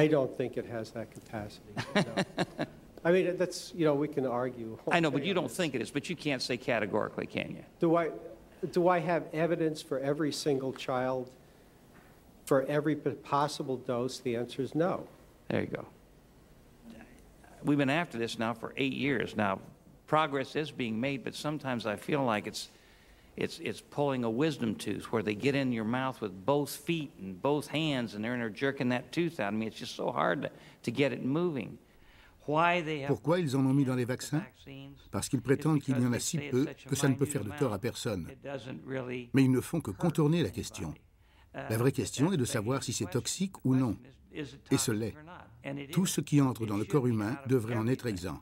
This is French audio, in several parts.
I don't think it has that capacity. No. I mean, that's, we can argue. I know, but you don't think it is, but you can't say categorically, can you? Do I have evidence for every single child, for every possible dose? The answer is no. There you go. We've been after this now for 8 years. Now, progress is being made, but sometimes I feel like it's pulling a wisdom tooth where they get in your mouth with both feet and both hands and they're in there jerking that tooth out. I mean, it's just so hard to get it moving. Pourquoi ils en ont mis dans les vaccins? Parce qu'ils prétendent qu'il y en a si peu que ça ne peut faire de tort à personne. Mais ils ne font que contourner la question. La vraie question est de savoir si c'est toxique ou non. Et ce l'est. Tout ce qui entre dans le corps humain devrait en être exempt.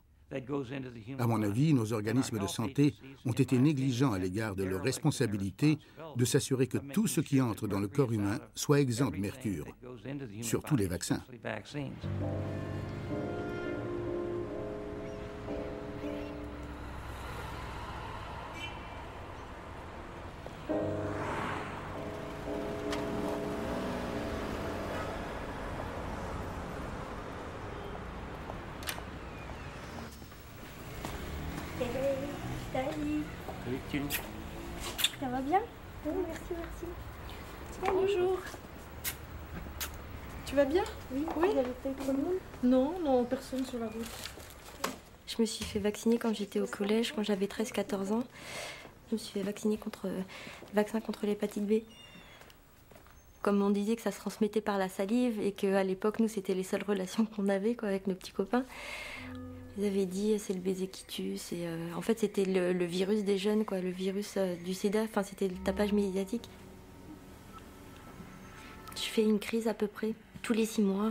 À mon avis, nos organismes de santé ont été négligents à l'égard de leur responsabilité de s'assurer que tout ce qui entre dans le corps humain soit exempt de mercure, surtout les vaccins. Ça va bien? Oui, merci. Bonjour. Tu vas bien? Oui. Vous avez pas eu trop de monde? Non, personne sur la route. Je me suis fait vacciner quand j'étais au collège, quand j'avais 13-14 ans. Je me suis fait vacciner contre le vaccin contre l'hépatite B. Comme on disait que ça se transmettait par la salive et qu'à l'époque, nous, c'était les seules relations qu'on avait avec nos petits copains. Ils avaient dit c'est le baiser qui tue. En fait, c'était le virus des jeunes, le virus du sida. Enfin, c'était le tapage médiatique. Je fais une crise à peu près tous les 6 mois.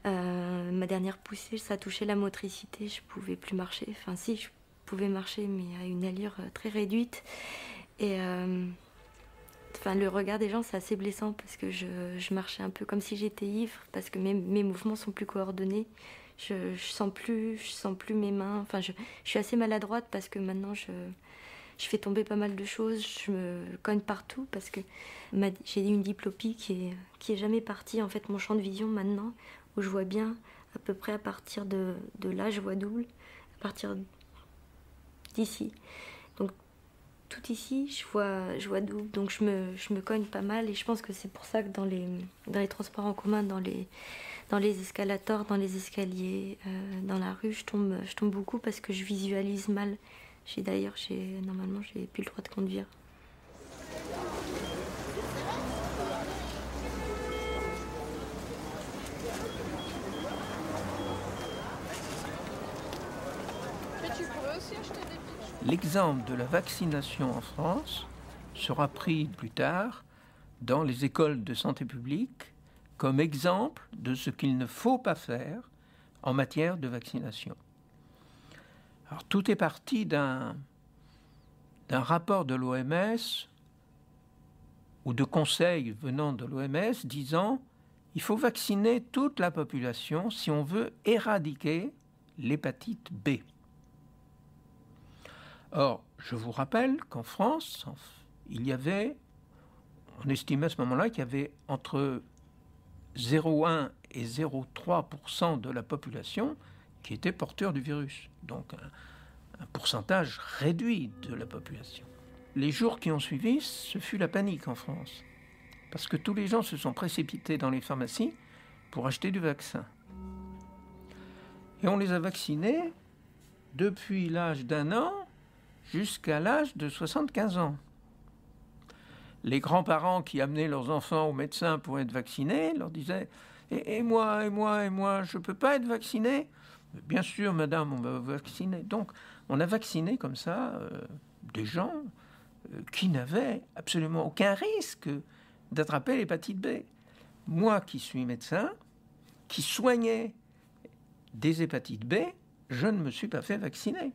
Ma dernière poussée, ça touchait la motricité. Je pouvais plus marcher. Enfin, si, je pouvais marcher, mais à une allure très réduite. Et le regard des gens, c'est assez blessant parce que je marchais un peu comme si j'étais ivre, parce que mes mouvements sont plus coordonnés. Je sens plus mes mains. Enfin, je suis assez maladroite parce que maintenant je fais tomber pas mal de choses. Je me cogne partout parce que j'ai une diplopie qui est jamais partie. En fait, mon champ de vision maintenant, où je vois bien à peu près à partir de là, je vois double, à partir d'ici. Donc tout ici, je vois double. Donc je me cogne pas mal et je pense que c'est pour ça que dans les transports en commun, dans les escalators, dans les escaliers, dans la rue, je tombe beaucoup parce que je visualise mal. Normalement, j'ai plus le droit de conduire. L'exemple de la vaccination en France sera pris plus tard dans les écoles de santé publique comme exemple de ce qu'il ne faut pas faire en matière de vaccination. Alors, tout est parti d'un rapport de l'OMS ou de conseils venant de l'OMS disant qu'il faut vacciner toute la population si on veut éradiquer l'hépatite B. Or, je vous rappelle qu'en France, on estimait à ce moment-là qu'il y avait entre 0,1 et 0,3% de la population qui était porteur du virus. Donc un pourcentage réduit de la population. Les jours qui ont suivi, ce fut la panique en France. Parce que tous les gens se sont précipités dans les pharmacies pour acheter du vaccin. Et on les a vaccinés depuis l'âge d'1 an jusqu'à l'âge de 75 ans. Les grands-parents qui amenaient leurs enfants au médecin pour être vaccinés leur disaient « Et moi, je ne peux pas être vacciné ?» « Bien sûr, madame, on va vous vacciner. » Donc, on a vacciné comme ça des gens qui n'avaient absolument aucun risque d'attraper l'hépatite B. Moi qui suis médecin, qui soignais des hépatites B, je ne me suis pas fait vacciner.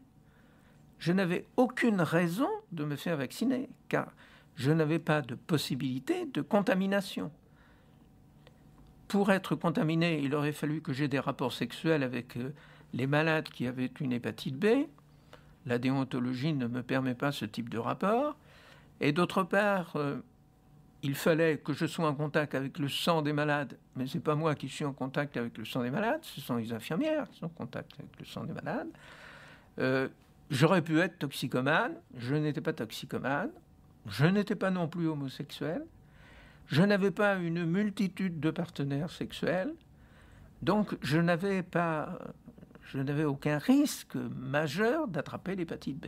Je n'avais aucune raison de me faire vacciner, car je n'avais pas de possibilité de contamination. Pour être contaminé, il aurait fallu que j'aie des rapports sexuels avec les malades qui avaient une hépatite B. La déontologie ne me permet pas ce type de rapport. Et d'autre part, il fallait que je sois en contact avec le sang des malades, mais ce n'est pas moi qui suis en contact avec le sang des malades, ce sont les infirmières qui sont en contact avec le sang des malades. J'aurais pu être toxicomane, je n'étais pas toxicomane, je n'étais pas non plus homosexuel, je n'avais pas une multitude de partenaires sexuels, donc je n'avais aucun risque majeur d'attraper l'hépatite B.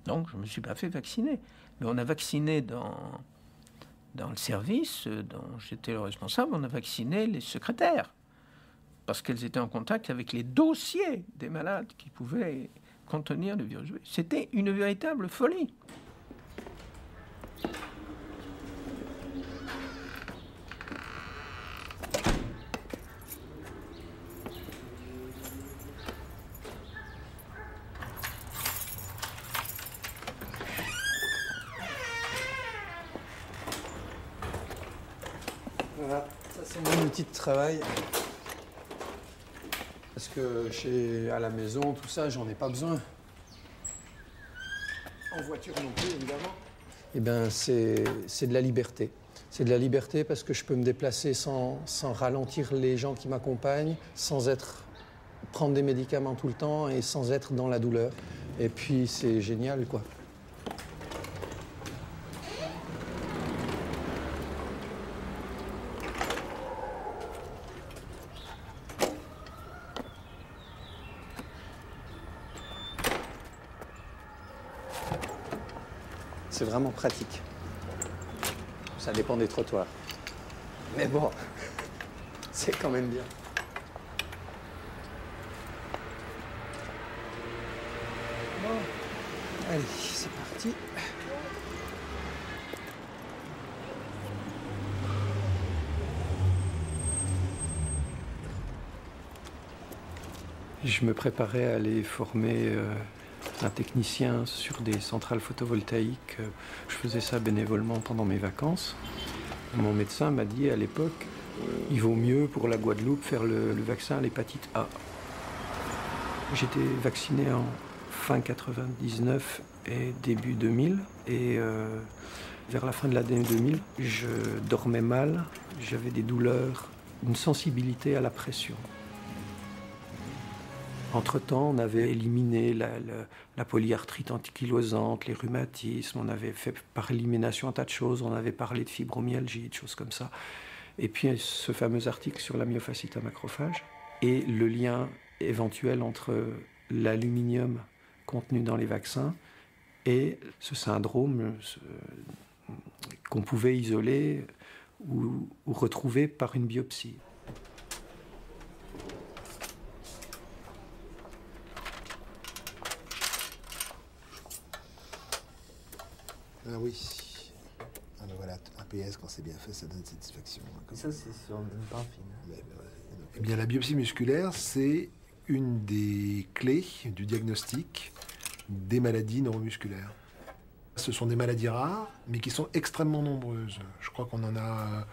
Donc je ne me suis pas fait vacciner. Mais on a vacciné dans le service dont j'étais le responsable, on a vacciné les secrétaires, parce qu'elles étaient en contact avec les dossiers des malades qui pouvaient contenir le virus B. C'était une véritable folie. Voilà, ça c'est mon outil de travail. Parce que à la maison, tout ça, j'en ai pas besoin. En voiture non plus, évidemment. Eh bien, c'est de la liberté. C'est de la liberté parce que je peux me déplacer sans ralentir les gens qui m'accompagnent, sans prendre des médicaments tout le temps et sans être dans la douleur. Et puis, c'est génial, quoi. C'est vraiment pratique. Ça dépend des trottoirs. Mais bon, c'est quand même bien. Bon, allez, c'est parti. Je me préparais à aller former un technicien sur des centrales photovoltaïques. Je faisais ça bénévolement pendant mes vacances. Mon médecin m'a dit à l'époque, il vaut mieux pour la Guadeloupe faire le vaccin à l'hépatite A. J'étais vacciné en fin 99 et début 2000. Et vers la fin de l'année 2000, je dormais mal, j'avais des douleurs, une sensibilité à la pression. Entre-temps, on avait éliminé la polyarthrite antikylosante, les rhumatismes, on avait fait par élimination un tas de choses, on avait parlé de fibromyalgie, de choses comme ça. Et puis ce fameux article sur la myofasciite à macrophage et le lien éventuel entre l'aluminium contenu dans les vaccins et ce syndrome qu'on pouvait isoler ou retrouver par une biopsie. Ah oui. Alors voilà, un PS, quand c'est bien fait, ça donne satisfaction. Et ça, c'est sur une paraffine. Eh bien, la biopsie musculaire, c'est une des clés du diagnostic des maladies neuromusculaires. Ce sont des maladies rares, mais qui sont extrêmement nombreuses. Je crois qu'on en a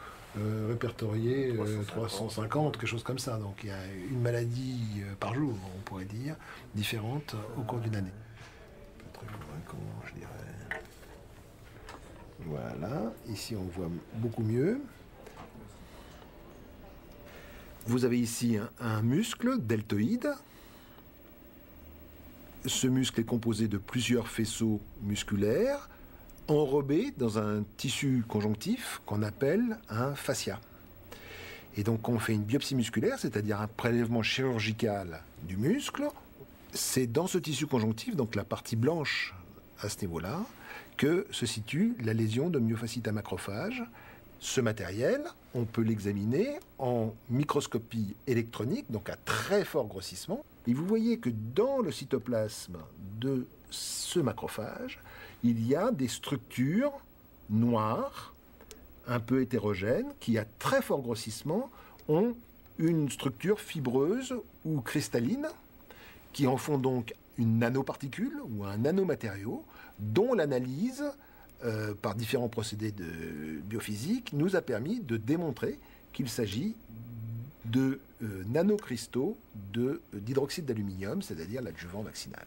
répertorié 350, quelque chose comme ça. Donc il y a une maladie par jour, on pourrait dire, différente au cours d'une année. Pas très convaincant, je dirais. Voilà, ici on voit beaucoup mieux. Vous avez ici un muscle deltoïde. Ce muscle est composé de plusieurs faisceaux musculaires enrobés dans un tissu conjonctif qu'on appelle un fascia. Et donc quand on fait une biopsie musculaire, c'est-à-dire un prélèvement chirurgical du muscle, c'est dans ce tissu conjonctif, donc la partie blanche à ce niveau-là, que se situe la lésion de myofasciite à macrophage. Ce matériel, on peut l'examiner en microscopie électronique, donc à très fort grossissement. Et vous voyez que dans le cytoplasme de ce macrophage, il y a des structures noires, un peu hétérogènes, qui à très fort grossissement ont une structure fibreuse ou cristalline, qui en font donc une nanoparticule ou un nanomatériau, dont l'analyse par différents procédés de biophysique nous a permis de démontrer qu'il s'agit de nanocristaux d'hydroxyde d'aluminium, c'est-à-dire l'adjuvant vaccinal.